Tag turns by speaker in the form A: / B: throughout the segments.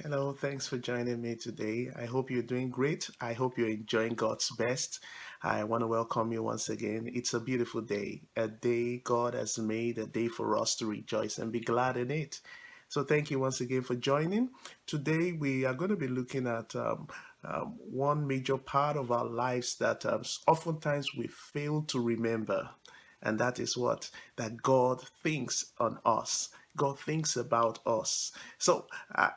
A: Hello, thanks for joining me today. I hope you're doing great. I hope you're enjoying God's best. I want to welcome you once again. It's a beautiful day, a day God has made, a day for us to rejoice and be glad in it. So, thank you once again for joining. Today, we are going to be looking at one major part of our lives that oftentimes we fail to remember. And that is what? That God thinks on us. God thinks about us. So,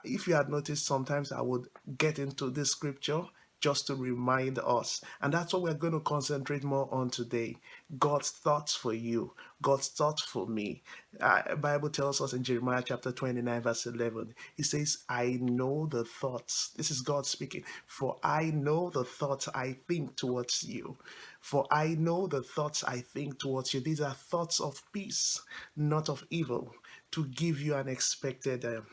A: if you had noticed, sometimes I would get into this scripture just to remind us. And that's what we're going to concentrate more on today. God's thoughts for you, God's thoughts for me. Bible tells us in Jeremiah chapter 29, verse 11, He says, I know the thoughts. This is God speaking. For I know the thoughts I think towards you. For I know the thoughts I think towards you. These are thoughts of peace, not of evil, to give you an expected end.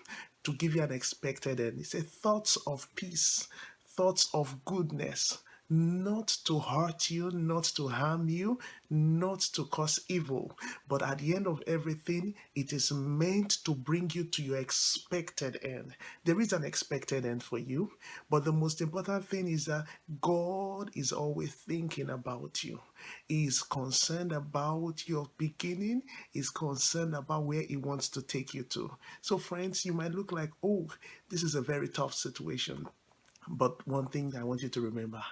A: He said thoughts of peace, thoughts of goodness, not to hurt you, not to harm you, not to cause evil. But at the end of everything, it is meant to bring you to your expected end. There is an expected end for you, but the most important thing is that God is always thinking about you. He is concerned about your beginning, He's concerned about where He wants to take you to. So, friends, you might look like, oh, this is a very tough situation. But one thing I want you to remember,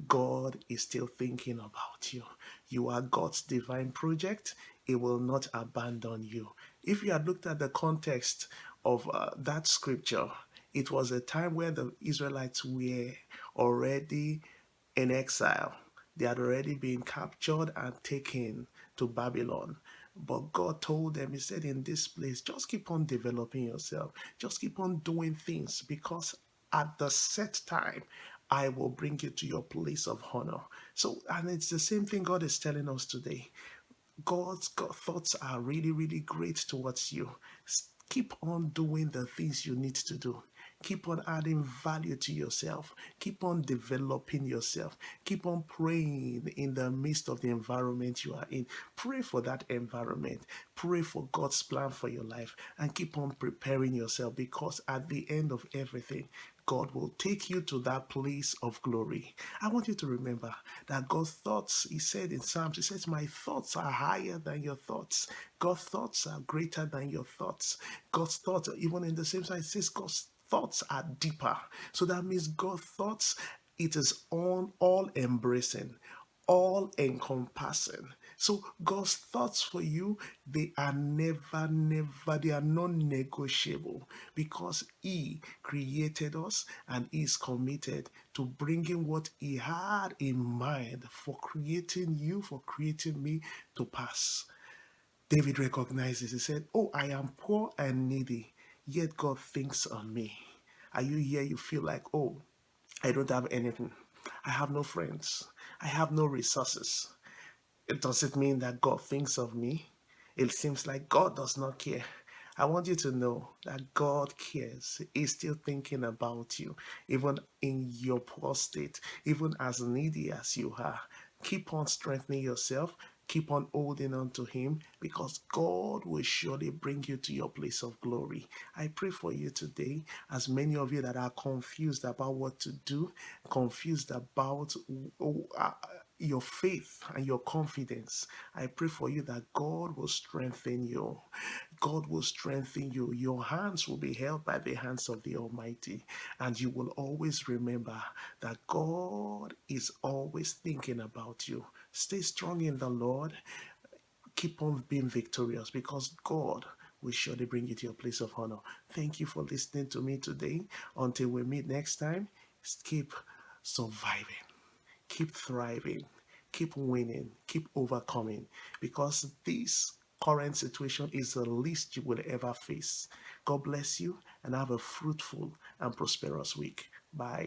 A: God is still thinking about you. You are God's divine project. He will not abandon you. If you had looked at the context of that scripture, it was a time where the Israelites were already in exile. They had already been captured and taken to Babylon. But God told them, He said, in this place, just keep on developing yourself. Just keep on doing things because at the set time, I will bring you to your place of honor. So, and it's the same thing God is telling us today. God thoughts are really, really great towards you. Keep on doing the things you need to do. Keep on adding value to yourself. Keep on developing yourself. Keep on praying in the midst of the environment you are in. Pray for that environment. Pray for God's plan for your life and keep on preparing yourself because at the end of everything, God will take you to that place of glory. I want you to remember that God's thoughts, He said in Psalms, He says, my thoughts are higher than your thoughts. God's thoughts are greater than your thoughts. God's thoughts, even in the same side, it says God's thoughts are deeper. So that means God's thoughts, it is all embracing, all encompassing. So God's thoughts for you, they are never, they are non-negotiable because He created us and He is committed to bringing what He had in mind for creating you, for creating me to pass. David recognizes, he said, oh, I am poor and needy, yet God thinks on me. Are you here? You feel like, oh, I don't have anything. I have no friends. I have no resources. Does it mean that God thinks of me? It seems like God does not care. I want you to know that God cares. He's still thinking about you, even in your poor state, even as needy as you are. Keep on strengthening yourself. Keep on holding on to Him because God will surely bring you to your place of glory. I pray for you today, as many of you that are confused about what to do, confused about your faith and your confidence. I pray for you that God will strengthen you. God will strengthen you. Your hands will be held by the hands of the Almighty. And you will always remember that God is always thinking about you. Stay strong in the Lord. Keep on being victorious because God will surely bring you to your place of honor. Thank you for listening to me today. Until we meet next time, keep surviving. Keep thriving, keep winning, keep overcoming because this current situation is the least you will ever face. God bless you and have a fruitful and prosperous week. Bye.